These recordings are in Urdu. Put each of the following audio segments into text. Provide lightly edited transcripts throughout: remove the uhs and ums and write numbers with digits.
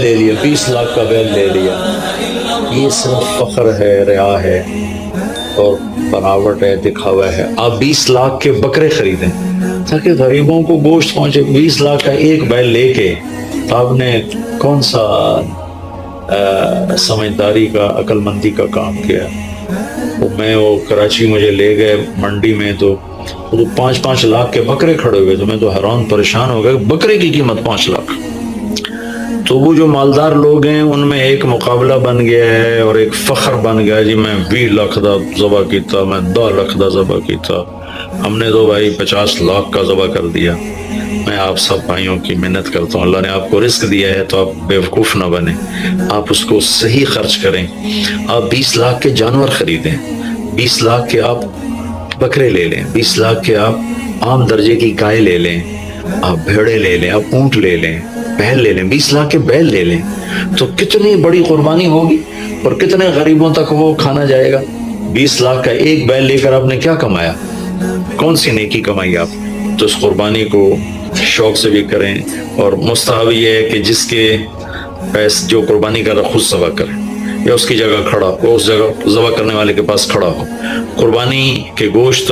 لے لیا، 20 لاکھ کا بیل لے لیا. یہ صرف فخر ہے، ریا ہے اور بناوٹ ہے، دکھاوا ہے. آپ 20 لاکھ کے بکرے خریدیں تاکہ غریبوں کو گوشت پہنچے. 20 لاکھ کا ایک بیل لے کے آپ نے کون سا سمجھداری کا، عقل مندی کا کام کیا. وہ کراچی مجھے لے گئے منڈی میں، تو 5 لاکھ کے بکرے کھڑے ہوئے. تو میں تو حیران پریشان ہو گیا، بکرے کی قیمت 5 لاکھ. تو وہ جو مالدار لوگ ہیں ان میں ایک مقابلہ بن گیا ہے اور ایک فخر بن گیا جی میں 20 لاکھ دا ذبح کیتا، میں 10 لاکھ دا ذبح کیتا. ہم نے تو بھائی 50 لاکھ کا ذبح کر دیا. میں آپ سب بھائیوں کی منت کرتا ہوں، اللہ نے آپ کو رزق دیا ہے تو آپ بیوقوف نہ بنیں، آپ اس کو صحیح خرچ کریں. آپ 20 لاکھ کے جانور خریدیں، 20 لاکھ کے آپ بکرے لے لیں، 20 لاکھ کے آپ عام درجے کی گائے لے لیں، آپ بھیڑے لے لیں، آپ اونٹ لے لیں، بیل لے لیں، 20 لاکھ کے بیل لے لیں. تو کتنی بڑی قربانی ہوگی اور کتنے غریبوں تک وہ کھانا جائے گا. 20 لاکھ کا ایک بیل لے کر آپ نے کیا کمایا، کون سی نیکی کمائی آپ. تو اس قربانی کو شوق سے بھی کریں. اور مستحب یہ ہے کہ جس کے پیسے جو قربانی کا خود ذبح کرے یا اس کی جگہ کھڑا ہو، اس جگہ ذبح کرنے والے کے پاس کھڑا ہو. قربانی کے گوشت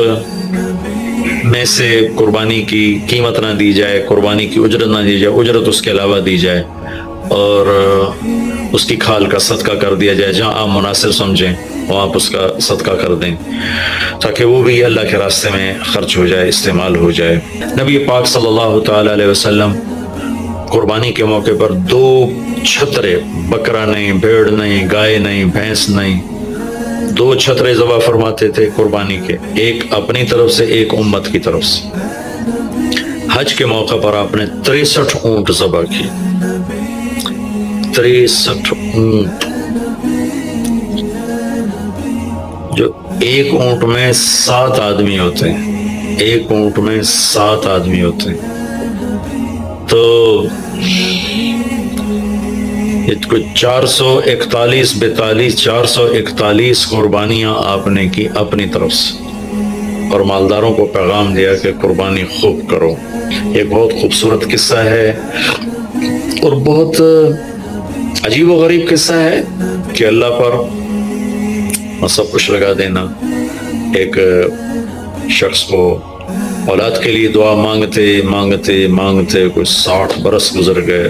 میں سے قربانی کی قیمت نہ دی جائے، قربانی کی اجرت نہ دی جائے، اجرت اس کے علاوہ دی جائے اور اس کی کھال کا صدقہ کر دیا جائے. جہاں آپ مناسب سمجھیں وہ آپ اس کا صدقہ کر دیں تاکہ وہ بھی اللہ کے راستے میں خرچ ہو جائے، استعمال ہو جائے. نبی پاک صلی اللہ تعالی علیہ وسلم قربانی کے موقع پر 2 چھترے، بکرا نہیں، بھیڑ نہیں، گائے نہیں، بھینس نہیں، 2 چھترے ذبح فرماتے تھے قربانی کے، ایک اپنی طرف سے، ایک امت کی طرف سے. حج کے موقع پر آپ نے 63 اونٹ ذبح کی، 63 اونٹ، جو ایک اونٹ میں 7 آدمی ہوتے ہیں، ایک اونٹ میں 7 آدمی ہوتے ہیں. تو کچھ 441 قربانیاں آپ نے کی اپنی طرف سے اور مالداروں کو پیغام دیا کہ قربانی خوب کرو. ایک بہت خوبصورت قصہ ہے اور بہت عجیب و غریب قصہ ہے کہ اللہ پر سب کچھ لگا دینا. ایک شخص کو اولاد کے لیے دعا مانگتے مانگتے مانگتے کچھ 60 برس گزر گئے،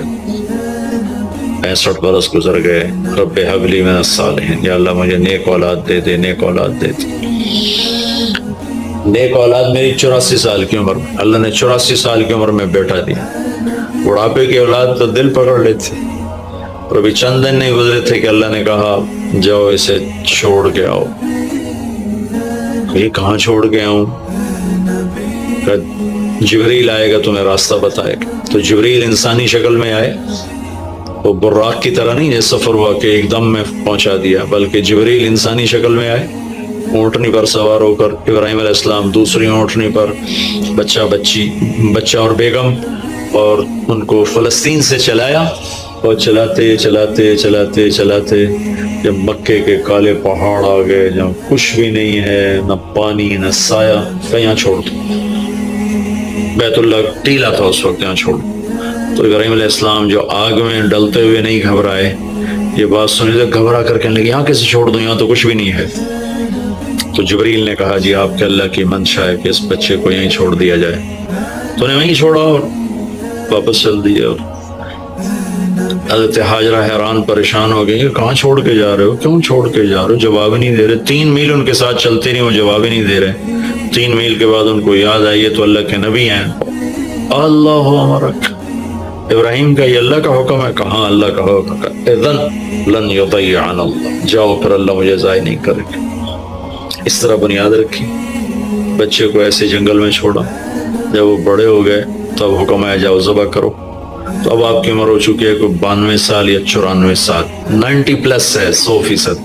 65 برس گزر گئے. رب ہب لی من الصالحین، یا اللہ مجھے نیک اولاد دے دے، نیک اولاد دے دے. نیک اولاد میری 84 سال کی عمر میں، اللہ نے 84 سال کی عمر میں بیٹا دیا. بڑھاپے کی اولاد تو دل پکڑ لیتی، اور ابھی چند دن نہیں گزرے تھے کہ اللہ نے کہا جاؤ اسے چھوڑ کے آؤ. یہ کہاں چھوڑ کے آؤں؟ جبریل آئے گا تمہیں راستہ بتائے گا. تو جبریل انسانی شکل میں آئے، وہ براق کی طرح نہیں جیسے سفر ہوا کہ ایک دم میں پہنچا دیا، بلکہ جبریل انسانی شکل میں آئے، اونٹنی پر سوار ہو کر. ابراہیم علیہ السلام دوسری اونٹنی پر، بچہ اور بیگم، اور ان کو فلسطین سے چلایا. اور چلاتے چلاتے چلاتے چلاتے جب مکے کے کالے پہاڑ آ گئے جہاں کچھ بھی نہیں ہے، نہ پانی نہ سایہ، کہ یہاں چھوڑ دو. بیت اللہ ٹیلا تھا اس وقت، یہاں چھوڑ. تو ابراہیم علیہ السلام جو آگ میں ڈلتے ہوئے نہیں گھبرائے، یہ بات سنی تو گھبرا کر کہنے لگے یہاں کیسے چھوڑ دوں، یہاں تو کچھ بھی نہیں ہے. تو جبریل نے کہا جی آپ کے اللہ کی منشا ہے کہ اس بچے کو یہیں چھوڑ دیا جائے. تو نے وہیں چھوڑا اور واپس چل دیا. اور حضرت ہاجرہ حیران پریشان ہو گئی کہ کہاں چھوڑ کے جا رہے ہو، کیوں چھوڑ کے جا رہے ہو؟ جواب نہیں دے رہے. 3 میل ان کے ساتھ چلتے نہیں، وہ جواب ہی نہیں دے رہے. 3 میل کے بعد ان کو یاد آئی تو اللہ کے نبی ہیں. اللہ امرک، ابراہیم کا یہ اللہ کا حکم ہے. کہاں اللہ کا حکم ہے؟ اذن لن یضیعنا اللہ، جاؤ پھر اللہ مجھے ضائع نہیں کرے گا. اس طرح بنیاد رکھی، بچے کو ایسے جنگل میں چھوڑا. جب وہ بڑے ہو گئے تب حکم آیا جاؤ ذبح کرو. تو اب آپ کی عمر ہو چکی ہے کوئی 92 سال یا 94 سال، 90 پلس ہے، 100%.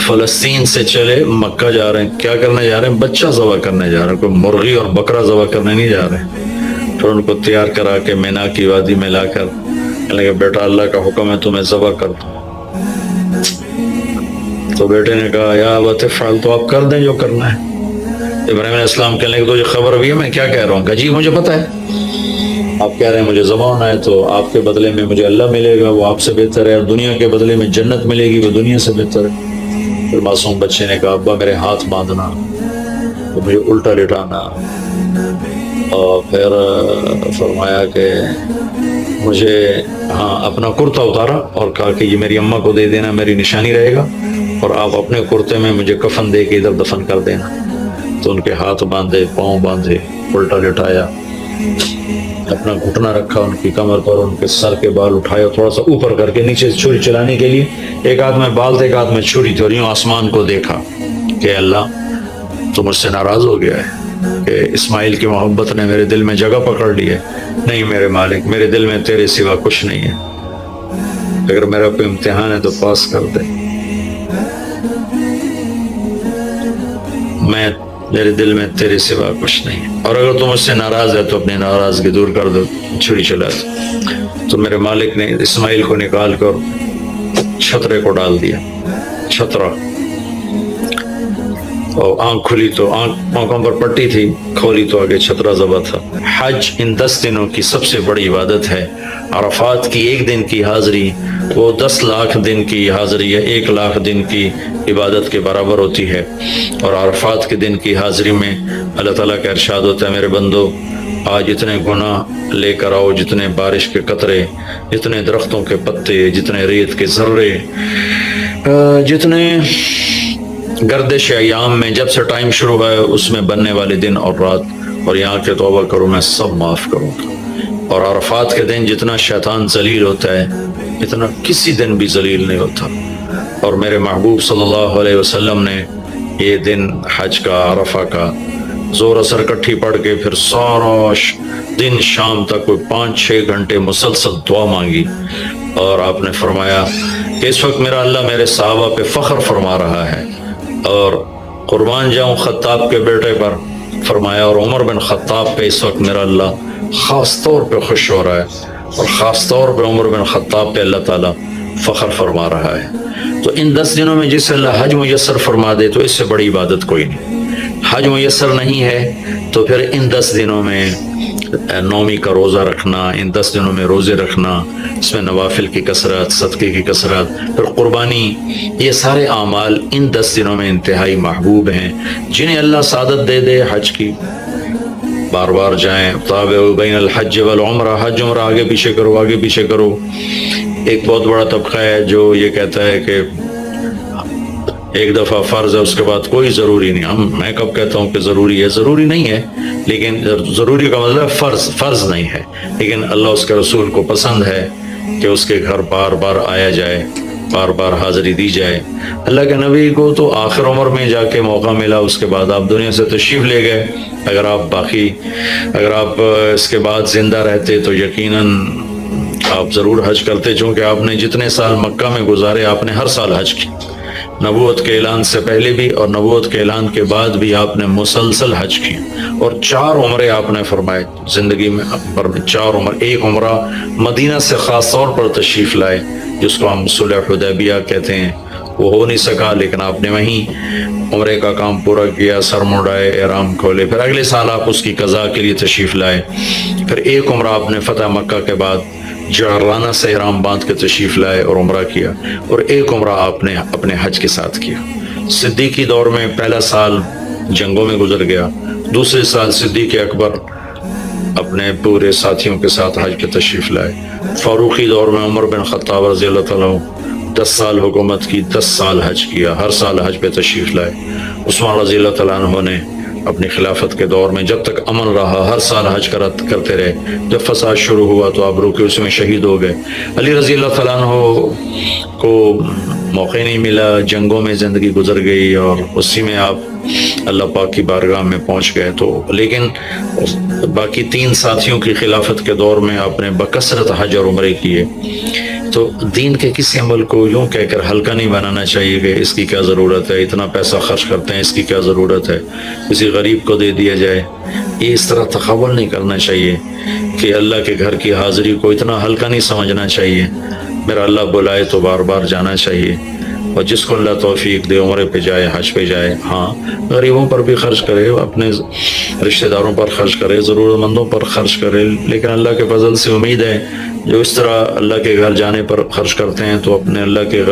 فلسطین سے چلے مکہ جا رہے ہیں. کیا کرنے جا رہے ہیں؟ بچہ ذبح کرنے جا رہے ہیں. کوئی مرغی اور بکرا ذبح کرنے نہیں جا رہے. پھر ان کو تیار کرا کے مینا کی وادی میں لا کر کہنے لگے بیٹا اللہ کا حکم ہے تمہیں ذبح کر دو. تو بیٹے نے کہا یا ابت افعل، تو آپ کر دیں جو کرنا ہے. ابراہیم علیہ السلام کہنے لگے تو یہ خبر بھی ہے میں کیا کہہ رہا ہوں؟ کہ جی مجھے پتا ہے. آپ کہہ رہے ہیں مجھے زبان ہے تو آپ کے بدلے میں مجھے اللہ ملے گا، وہ آپ سے بہتر ہے، اور دنیا کے بدلے میں جنت ملے گی، وہ دنیا سے بہتر ہے۔ پھر معصوم بچے نے کہا ابا میرے ہاتھ باندھنا، تو مجھے الٹا لٹانا، اور پھر فرمایا کہ مجھے اپنا کرتا اتارا اور کہا کہ یہ میری اماں کو دے دینا، میری نشانی رہے گا، اور آپ اپنے کرتے میں مجھے کفن دے کے ادھر دفن کر دینا۔ تو ان کے ہاتھ باندھے، پاؤں باندھے، الٹا لٹایا، اپنا گھٹنا رکھا ان کی کمر پر، ان کے سر کے بال اٹھایا تھوڑا سا اوپر کر کے نیچے چھری چلانے کے لیے، ایک ہاتھ میں بال تھے ایک ہاتھ میں چھری تھی، اور یوں آسمان کو دیکھا کہ اللہ تو مجھ سے ناراض ہو گیا ہے کہ اسماعیل کی محبت نے میرے دل میں جگہ پکڑ لی ہے۔ نہیں میرے مالک، میرے دل میں تیرے سوا کچھ نہیں ہے، اگر میرا کوئی امتحان ہے تو پاس کر دے، میرے دل میں تیرے سوا کچھ نہیں ہے، اور اگر تو مجھ سے ناراض ہے تو اپنی ناراضگی دور کر دو، چھری چلا دو۔ تو میرے مالک نے اسماعیل کو نکال کر چھترے کو ڈال دیا، چھترا، اور آنکھ کھلی تو آنکھوں پر پٹی تھی، کھولی تو آگے چھترا ذبح تھا۔ حج ان 10 دنوں کی سب سے بڑی عبادت ہے۔ عرفات کی ایک دن کی حاضری وہ 10 لاکھ دن کی حاضری ہے، 1 لاکھ دن کی عبادت کے برابر ہوتی ہے۔ اور عرفات کے دن کی حاضری میں اللہ تعالیٰ کا ارشاد ہوتا ہے میرے بندو آج اتنے گناہ لے کر آؤ، جتنے بارش کے قطرے، جتنے درختوں کے پتے، جتنے ریت کے ذرے، جتنے گردش ایام میں جب سے ٹائم شروع ہوا ہے اس میں بننے والے دن اور رات، اور یہاں کے توبہ کرو میں سب معاف کروں گا۔ اور عرفات کے دن جتنا شیطان ذلیل ہوتا ہے اتنا کسی دن بھی ذلیل نہیں ہوتا۔ اور میرے محبوب صلی اللہ علیہ وسلم نے یہ دن حج کا، عرفہ کا، زور اثر کٹھی پڑھ کے پھر سارا دن شام تک کوئی 5-6 گھنٹے مسلسل دعا مانگی، اور آپ نے فرمایا کہ اس وقت میرا اللہ میرے صحابہ پہ فخر فرما رہا ہے، اور قربان جاؤں خطاب کے بیٹے پر، فرمایا اور عمر بن خطاب پہ اس وقت میرا اللہ خاص طور پہ خوش ہو رہا ہے، اور خاص طور پہ عمر بن خطاب پہ اللہ تعالیٰ فخر فرما رہا ہے۔ تو ان 10 دنوں میں جسے اللہ حج میسر فرما دے تو اس سے بڑی عبادت کوئی نہیں۔ حج میسر نہیں ہے تو پھر ان 10 دنوں میں نومی کا روزہ رکھنا، ان 10 دنوں میں روزے رکھنا، اس میں نوافل کی کثرت، صدقے کی کثرت، پھر قربانی، یہ سارے اعمال ان 10 دنوں میں انتہائی محبوب ہیں۔ جنہیں اللہ سعادت دے دے حج کی، بار بار جائیں، تابع بین الحج والعمرہ، حج عمرہ آگے پیچھے کرو، آگے پیچھے کرو۔ ایک بہت بڑا طبقہ ہے جو یہ کہتا ہے کہ ایک دفعہ فرض ہے اس کے بعد کوئی ضروری نہیں۔ میں کب کہتا ہوں کہ ضروری ہے؟ ضروری نہیں ہے، لیکن ضروری کا مطلب فرض نہیں ہے، لیکن اللہ اس کے رسول کو پسند ہے کہ اس کے گھر بار بار آیا جائے، بار بار حاضری دی جائے۔ اللہ کے نبی کو تو آخر عمر میں جا کے موقع ملا، اس کے بعد آپ دنیا سے تشریف لے گئے۔ اگر آپ اس کے بعد زندہ رہتے تو یقیناً آپ ضرور حج کرتے، چونکہ آپ نے جتنے سال مکہ میں گزارے آپ نے ہر سال حج کی، نبوت کے اعلان سے پہلے بھی اور نبوت کے اعلان کے بعد بھی آپ نے مسلسل حج کی، اور 4 عمرے آپ نے فرمائے زندگی میں، 4 عمر، ایک عمرہ مدینہ سے خاص طور پر تشریف لائے جس کو ہم صلح حدیبیہ کہتے ہیں، وہ ہو نہیں سکا، لیکن آپ نے وہیں عمرے کا کام پورا کیا، سر مڑائے، احرام کھولے، پھر اگلے سال آپ اس کی قضاء کے لیے تشریف لائے، پھر ایک عمرہ آپ نے فتح مکہ کے بعد جعرانہ سے احرام باندھ کے تشریف لائے اور عمرہ کیا، اور ایک عمرہ آپ نے اپنے حج کے ساتھ کیا۔ صدیقی دور میں پہلا سال جنگوں میں گزر گیا، دوسرے سال صدیق اکبر اپنے پورے ساتھیوں کے ساتھ حج کے تشریف لائے۔ فاروقی دور میں عمر بن خطاب رضی اللہ تعالیٰ 10 سال حکومت کی، 10 سال حج کیا، ہر سال حج پہ تشریف لائے۔ عثمان رضی اللہ تعالیٰ عنہ نے اپنی خلافت کے دور میں جب تک امن رہا ہر سال حج کرتے رہے، جب فساد شروع ہوا تو آپ روکے، اس میں شہید ہو گئے۔ علی رضی اللہ تعالیٰ عنہ کو موقع نہیں ملا، جنگوں میں زندگی گزر گئی، اور اسی میں آپ اللہ پاک کی بارگاہ میں پہنچ گئے۔ تو لیکن باقی 3 ساتھیوں کی خلافت کے دور میں آپ نے بکثرت حج اور عمرے کیے۔ تو دین کے کسی عمل کو یوں کہہ کر ہلکا نہیں بنانا چاہیے کہ اس کی کیا ضرورت ہے، اتنا پیسہ خرچ کرتے ہیں، اس کی کیا ضرورت ہے، کسی غریب کو دے دیا جائے۔ یہ اس طرح تخول نہیں کرنا چاہیے کہ اللہ کے گھر کی حاضری کو اتنا ہلکا نہیں سمجھنا چاہیے۔ میرا اللہ بلائے تو بار بار جانا چاہیے، اور جس کو اللہ توفیق دے عمرے پہ جائے، حج پہ جائے. ہاں غریبوں پر بھی خرچ کرے، اپنے رشتہ داروں پر خرچ کرے، ضرورت مندوں پر خرچ کرے، لیکن اللہ کے فضل سے امید ہے جو اس طرح اللہ کے گھر جانے پر خرچ کرتے ہیں تو اپنے اللہ کے